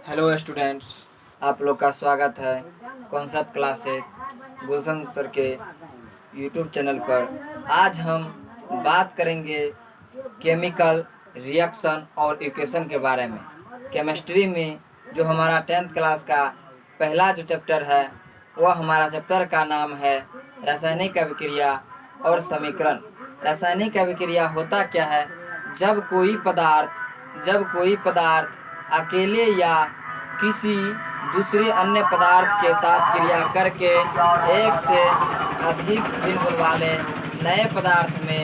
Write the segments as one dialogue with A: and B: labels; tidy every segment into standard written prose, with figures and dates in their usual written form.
A: Hello students, आप लोग का स्वागत है कॉन्सेप्ट क्लासेस गुलशन सर के यूट्यूब चैनल पर। आज हम बात करेंगे केमिकल रिएक्शन और इक्वेशन के बारे में। केमिस्ट्री में जो हमारा 10th क्लास का पहला जो चैप्टर है वह हमारा चैप्टर का नाम है रासायनिक अभिक्रिया और समीकरण। रासायनिक अभिक्रिया होता क्या है? जब कोई पदार्थ अकेले या किसी दूसरे अन्य पदार्थ के साथ क्रिया करके एक से अधिक भिन्न गुण वाले नए पदार्थ में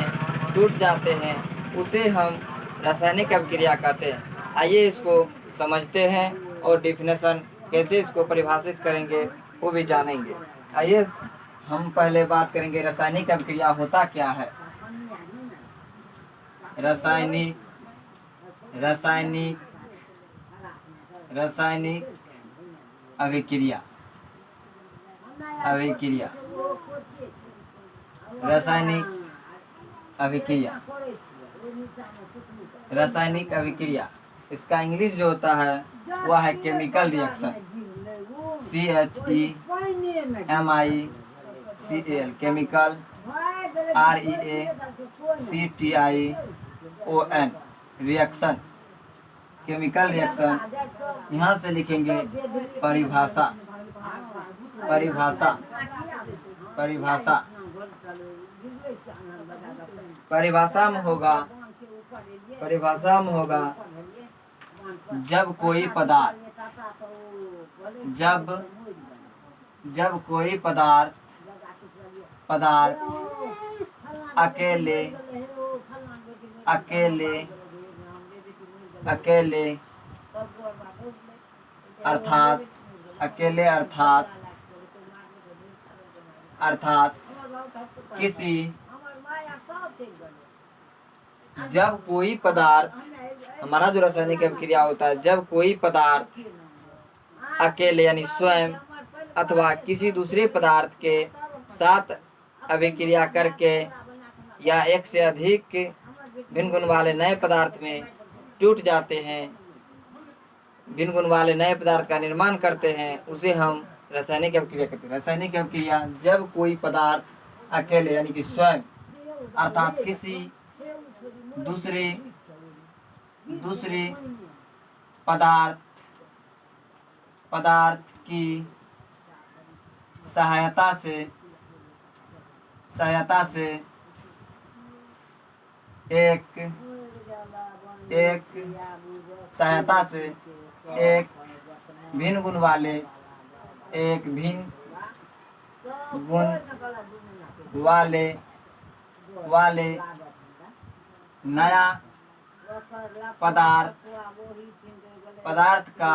A: टूट जाते हैं, उसे हम रासायनिक अभिक्रिया कहते हैं। आइए इसको समझते हैं और डिफिनेशन कैसे इसको परिभाषित करेंगे वो भी जानेंगे। आइए हम पहले बात करेंगे रासायनिक अभिक्रिया होता क्या है। रासायनिक अभिक्रिया रासायनिक अभिक्रिया इसका इंग्लिश जो होता है वह है chemical reaction. CHEMICAL chemical, REACTION reaction, chemical reaction. यहाँ से लिखेंगे परिभाषा में होगा जब कोई पदार्थ अकेले अर्थात जब कोई पदार्थ, हमारा जो रासायनिक अभिक्रिया होता है, जब कोई पदार्थ अकेले यानी स्वयं अथवा किसी दूसरे पदार्थ के साथ अभिक्रिया करके या एक से अधिक भिन्न गुण वाले नए पदार्थ में टूट जाते हैं, भिन्न गुण वाले नए पदार्थ का निर्माण करते हैं, उसे हम रासायनिक अभिक्रिया कहते हैं। रासायनिक अभिक्रिया जब कोई पदार्थ अकेले यानी कि स्वयं अर्थात किसी दूसरे पदार्थ की सहायता से एक भिन्न गुण वाले नया पदार्थ का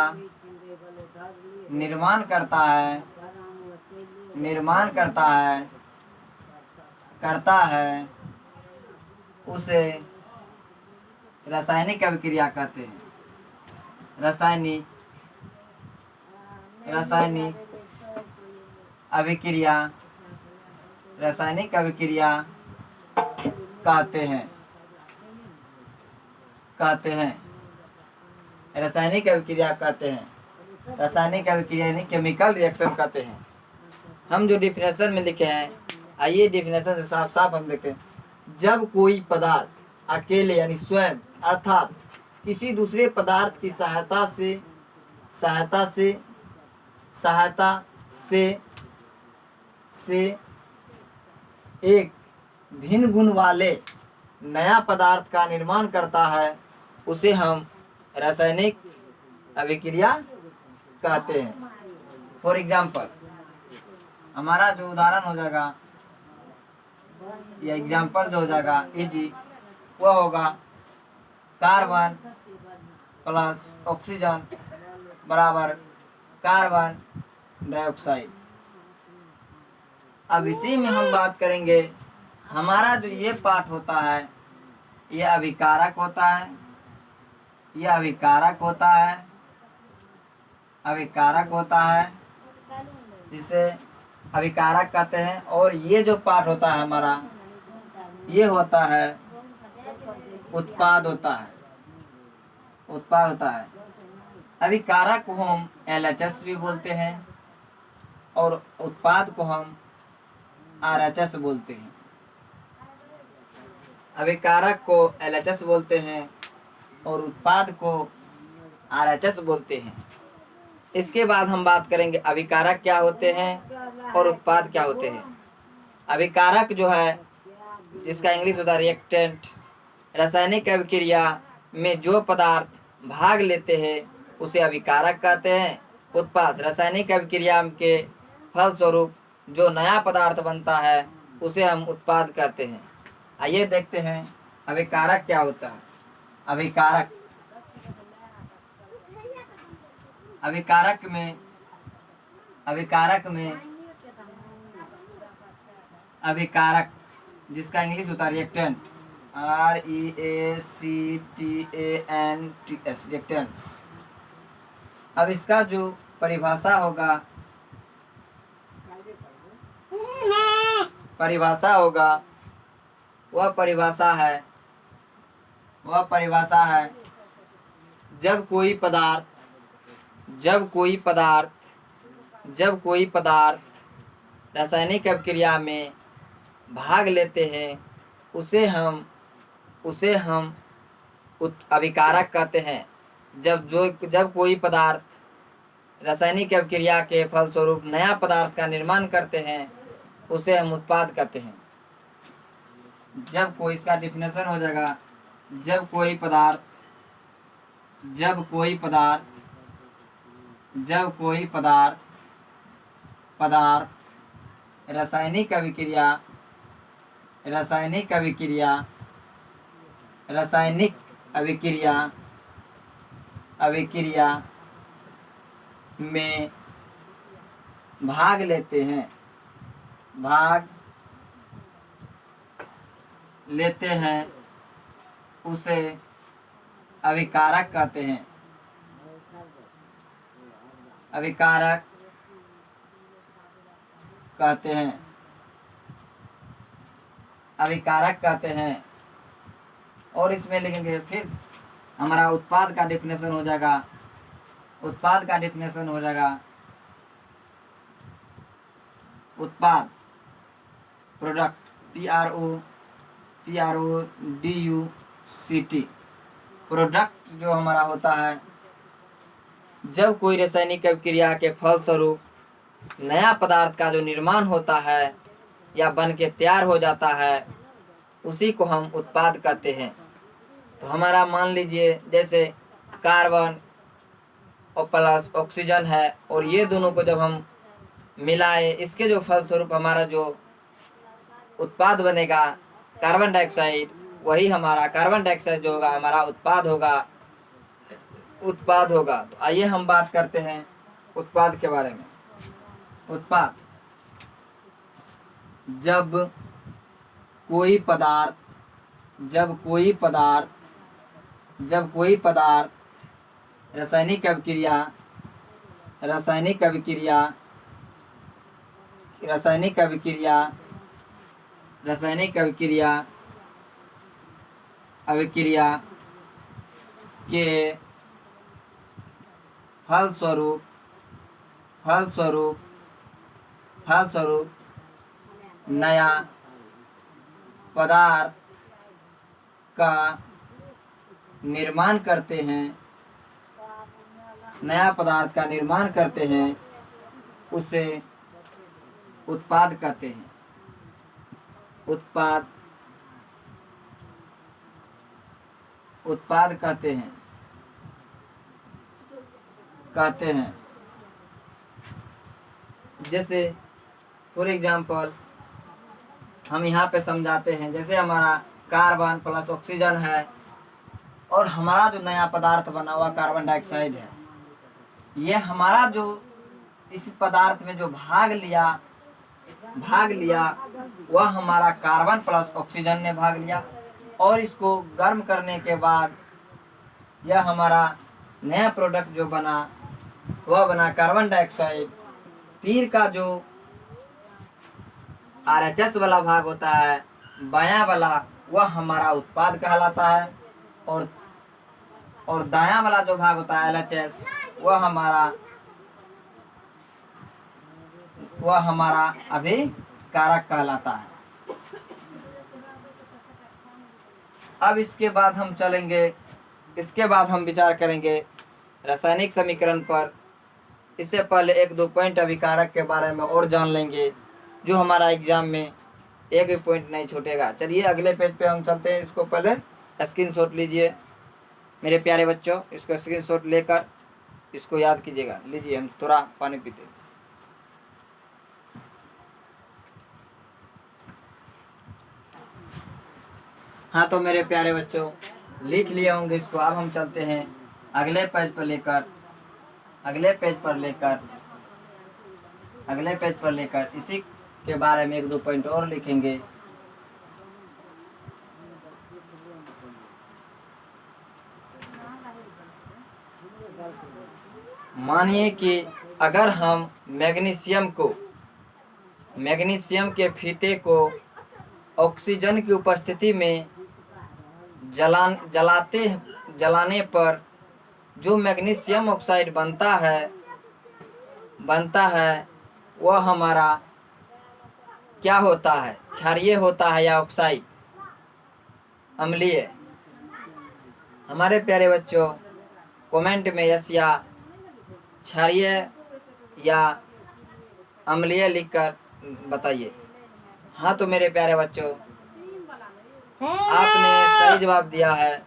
A: निर्माण करता है, उसे रासायनिक अभिक्रिया कहते हैं। रासायनिक अभिक्रिया कहते हैं। रासायनिक अभिक्रिया यानी केमिकल रिएक्शन कहते हैं। हम जो डिफिनेशन में लिखे हैं, आइए डिफिनेशन से साफ साफ हम देखते हैं। जब कोई पदार्थ अकेले यानी स्वयं अर्थात किसी दूसरे पदार्थ की सहायता से एक भिन्न गुण वाले नया पदार्थ का निर्माण करता है, उसे हम रासायनिक अभिक्रिया कहते हैं। फॉर एग्जाम्पल, हमारा जो उदाहरण हो जाएगा या एग्जाम्पल जो हो जाएगा इजी, वह होगा कार्बन प्लस ऑक्सीजन बराबर कार्बन डाइऑक्साइड। अब इसी में हम बात करेंगे, हमारा जो ये पार्ट होता है ये अभिकारक होता है, जिसे अभिकारक कहते हैं। और ये जो पार्ट होता है हमारा, ये होता है उत्पाद उत्पाद होता है। अभिकारक को हम LHS भी बोलते हैं और उत्पाद को हम RHS बोलते हैं। अभिकारक को LHS बोलते हैं और उत्पाद को RHS बोलते हैं। इसके बाद हम बात करेंगे अभिकारक क्या होते हैं और उत्पाद क्या होते हैं। अभिकारक जो है, जिसका इंग्लिश होता है रिएक्टेंट, रासायनिक अभिक्रिया में जो पदार्थ भाग लेते हैं उसे अभिकारक कहते हैं। उत्पाद रासायनिक अभिक्रिया के फलस्वरूप जो नया पदार्थ बनता है उसे हम उत्पाद कहते हैं। आइए देखते हैं अभिकारक क्या होता है। अभिकारक अभिकारक जिसका इंग्लिश होता है रिएक्टेंट, REACTANTS, रिएक्टेंट्स। अब इसका जो परिभाषा होगा वह परिभाषा है जब कोई पदार्थ रासायनिक अभिक्रिया में भाग लेते हैं उसे हम अभिकारक कहते हैं। जब कोई पदार्थ रासायनिक अभिक्रिया के फलस्वरूप नया पदार्थ का निर्माण करते हैं उसे हम उत्पाद कहते हैं। इसका डिफिनेशन हो जाएगा, जब कोई पदार्थ रासायनिक अभिक्रिया में भाग लेते हैं उसे अभिकारक कहते हैं। अभिकारक कहते हैं। और इसमें लिखेंगे, फिर हमारा उत्पाद का डिफिनेशन हो जाएगा। उत्पाद प्रोडक्ट, PRODUCT, प्रोडक्ट जो हमारा होता है जब कोई रासायनिक अभिक्रिया के फलस्वरूप नया पदार्थ का जो निर्माण होता है या बन के तैयार हो जाता है उसी को हम उत्पाद कहते हैं। तो हमारा मान लीजिए जैसे कार्बन और प्लस ऑक्सीजन है, और ये दोनों को जब हम मिलाए इसके जो फलस्वरूप हमारा जो उत्पाद बनेगा कार्बन डाइऑक्साइड, वही हमारा कार्बन डाइऑक्साइड जो होगा हमारा उत्पाद होगा। तो आइए हम बात करते हैं उत्पाद के बारे में। उत्पाद, जब कोई पदार्थ रासायनिक अभिक्रिया के फलस्वरूप नया पदार्थ का निर्माण करते हैं उसे उत्पाद कहते हैं। उत्पाद कहते हैं। जैसे फॉर एग्जाम्पल हम यहाँ पे समझाते हैं, जैसे हमारा कार्बन प्लस ऑक्सीजन है और हमारा जो नया पदार्थ बना हुआ कार्बन डाइऑक्साइड है, ये हमारा जो इस पदार्थ में जो भाग लिया वह हमारा कार्बन प्लस ऑक्सीजन ने भाग लिया, और इसको गर्म करने के बाद यह हमारा नया प्रोडक्ट जो बना वह बना कार्बन डाइऑक्साइड। तीर का जो RHS वाला भाग होता है बायां वाला, वह हमारा उत्पाद कहलाता है, और और दायां वाला जो भाग होता है LHS वह हमारा अभिकारक कहलाता है। अब इसके बाद हम विचार करेंगे रासायनिक समीकरण पर। इससे पहले एक दो पॉइंट अभिकारक के बारे में और जान लेंगे, जो हमारा एग्जाम में एक भी पॉइंट नहीं छूटेगा। चलिए अगले पेज पे हम चलते हैं। इसको पहले स्क्रीनशॉट लीजिए मेरे प्यारे बच्चों, इसको स्क्रीनशॉट लेकर इसको याद कीजिएगा। लीजिए, हम थोड़ा पानी पीते हैं। हाँ तो मेरे प्यारे बच्चों, लिख लिए होंगे इसको। अब हम चलते हैं अगले पेज पर लेकर इसी के बारे में एक दो पॉइंट और लिखेंगे। मानिए कि अगर हम मैग्नीशियम के फीते को ऑक्सीजन की उपस्थिति में जलाने पर जो मैग्नीशियम ऑक्साइड बनता है वह हमारा क्या होता है? क्षारीय होता है या ऑक्साइड? अम्लीय? हमारे प्यारे बच्चों, कमेंट में यस या क्षारीय या अम्लीय लिखकर बताइए। हाँ तो मेरे प्यारे बच्चों, आपने सही जवाब दिया है।